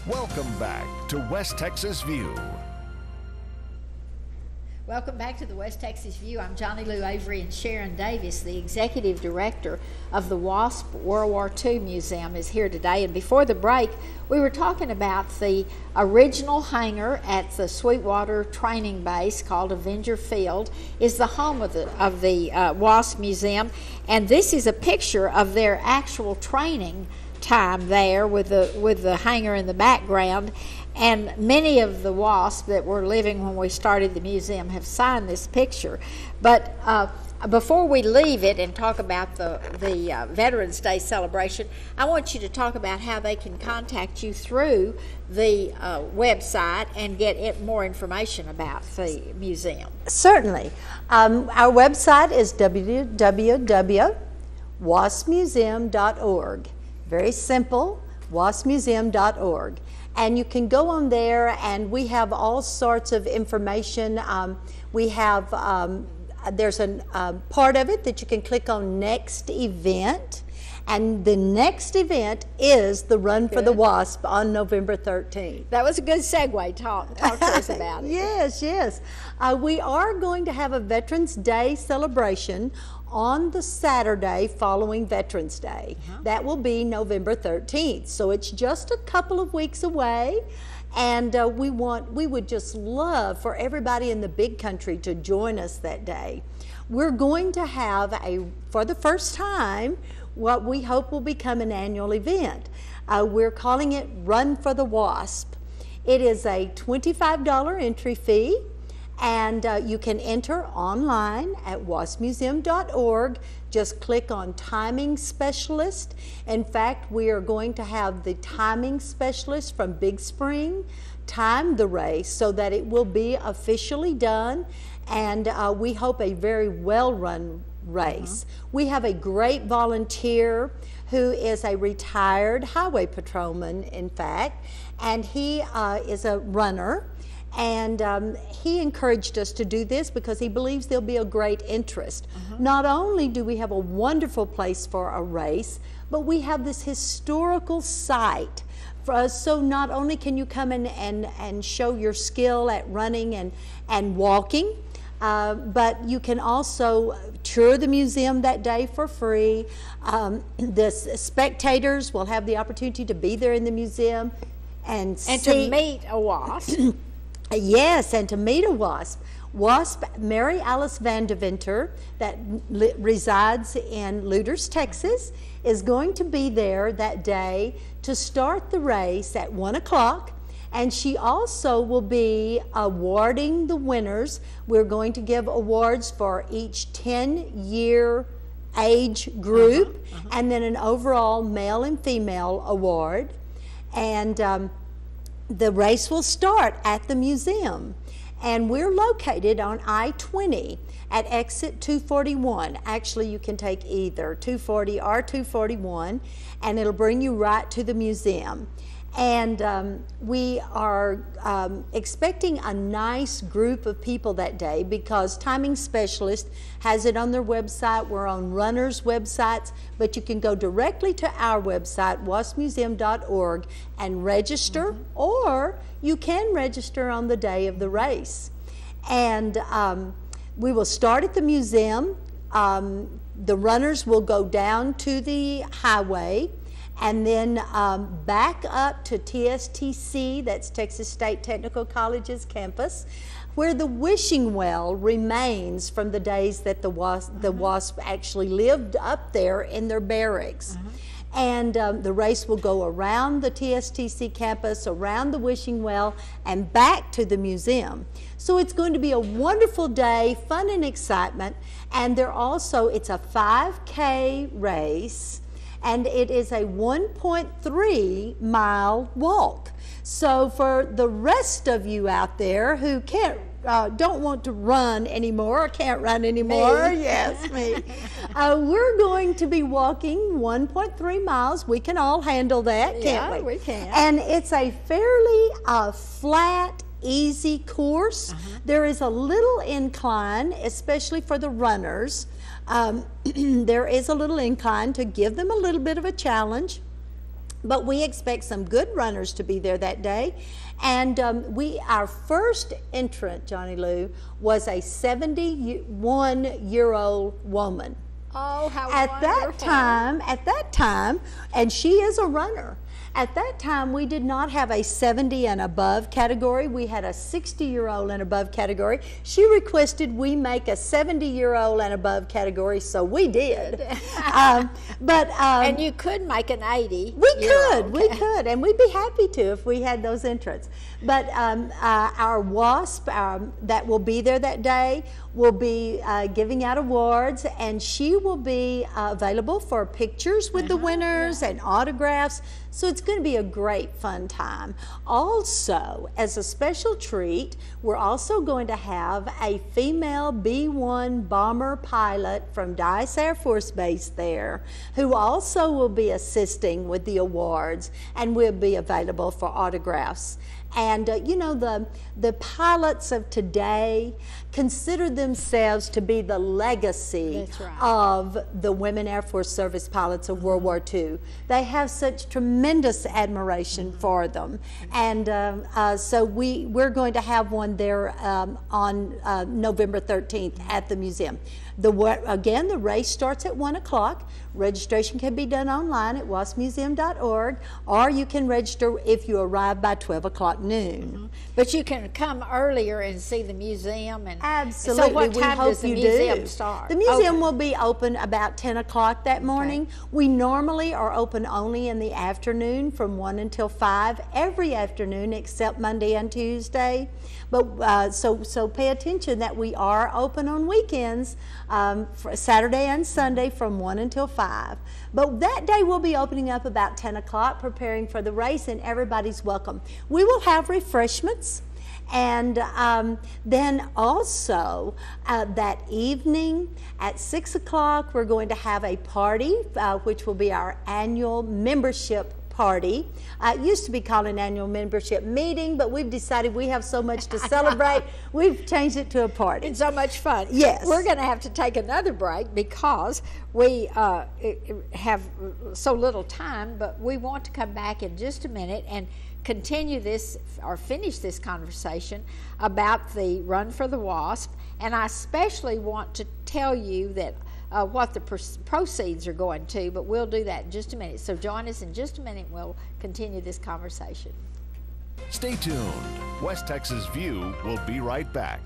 Welcome back to West Texas View. Welcome back to the West Texas View. I'm Johnny Lou Avery, and Sharon Davis, the Executive Director of the WASP World War II Museum, is here today. And before the break, we were talking about the original hangar at the Sweetwater Training Base called Avenger Field is the home of the WASP Museum. And this is a picture of their actual training time there with the hangar in the background. And many of the WASP that were living when we started the museum have signed this picture. But before we leave it and talk about the Veterans Day celebration, I want you to talk about how they can contact you through the website and get more information about the museum. Certainly. Our website is www.waspmuseum.org. Very simple, waspmuseum.org. And you can go on there, and we have all sorts of information. We have, there's a part of it that you can click on Next Event, and the next event is the Run for the WASP on November 13th. That was a good segue. Talk to us about it. Yes. We are going to have a Veterans Day celebration on the Saturday following Veterans Day. That will be November 13th. So it's just a couple of weeks away, and we would just love for everybody in the big country to join us that day. We're going to have for the first time, what we hope will become an annual event. We're calling it Run for the WASP. It is a $25 entry fee. And you can enter online at waspmuseum.org. Just click on Timing Specialist. In fact, we are going to have the timing specialist from Big Spring time the race so that it will be officially done, and we hope a very well-run race. We have a great volunteer who is a retired highway patrolman, in fact, and he is a runner. And he encouraged us to do this because he believes there'll be a great interest. Not only do we have a wonderful place for a race, but we have this historical site. So not only can you come in and show your skill at running and walking, but you can also tour the museum that day for free. The spectators will have the opportunity to be there in the museum and to meet a WASP. Yes, and to meet a WASP. WASP Mary Alice Vandeventer, that resides in Luders, Texas, is going to be there that day to start the race at 1 o'clock. And she also will be awarding the winners. We're going to give awards for each 10-year age group, and then an overall male and female award. And the race will start at the museum, and we're located on I-20 at exit 241. Actually, you can take either 240 or 241, and it'll bring you right to the museum. And we are expecting a nice group of people that day because Timing Specialist has it on their website. We're on runners' websites, but you can go directly to our website, waspmuseum.org, and register, or you can register on the day of the race. And we will start at the museum. The runners will go down to the highway, and then back up to TSTC, that's Texas State Technical College's campus, where the wishing well remains from the days that the WASP actually lived up there in their barracks. And the race will go around the TSTC campus, around the wishing well, and back to the museum. So it's going to be a wonderful day, fun and excitement. And it's a 5K race, and it is a 1.3 mile walk. So for the rest of you out there who don't want to run anymore or can't run anymore, me. Yes, me. We're going to be walking 1.3 miles. We can all handle that, can't we? Yeah, we can. And it's a fairly flat, easy course. There is a little incline, especially for the runners. There is a little incline to give them a little bit of a challenge. But we expect some good runners to be there that day. And our first entrant, Johnny Lou, was a 71-year-old woman. Oh, how At that time, and she is a runner. At that time, we did not have a 70 and above category. We had a 60-year-old and above category. She requested we make a 70-year-old and above category, so we did. And you could make an 80. We could, and we'd be happy to if we had those entrants. But our WASP that will be there that day will be giving out awards, and she will be available for pictures with the winners and autographs. So it's going to be a great fun time. Also, as a special treat, we're also going to have a female B-1 bomber pilot from Dyess Air Force Base there, who also will be assisting with the awards and will be available for autographs. And you know, the pilots of today consider themselves to be the legacy of the women Air Force Service pilots of World War II. They have such tremendous admiration for them. And so we're going to have one there on November 13th at the museum. Again, the race starts at 1 o'clock. Registration can be done online at waspmuseum.org, or you can register if you arrive by 12 o'clock noon. But you can come earlier and see the museum. And absolutely, so what time does the museum start? The museum will be open about 10 o'clock that morning. We normally are open only in the afternoon from 1 until 5, every afternoon except Monday and Tuesday. But so pay attention that we are open on weekends, for Saturday and Sunday from 1 until 5. But that day we'll be opening up about 10 o'clock, preparing for the race, and everybody's welcome. We will have refreshments. And then also that evening at 6 o'clock, we're going to have a party, which will be our annual membership party. It used to be called an annual membership meeting, but we've decided we have so much to celebrate, we've changed it to a party. It's so much fun. Yes. We're going to have to take another break because we have so little time, but we want to come back in just a minute and continue this or finish this conversation about the Run for the WASP. And I especially want to tell you that what the proceeds are going to, but we'll do that in just a minute. So join us in just a minute. We'll continue this conversation. Stay tuned. West Texas View will be right back.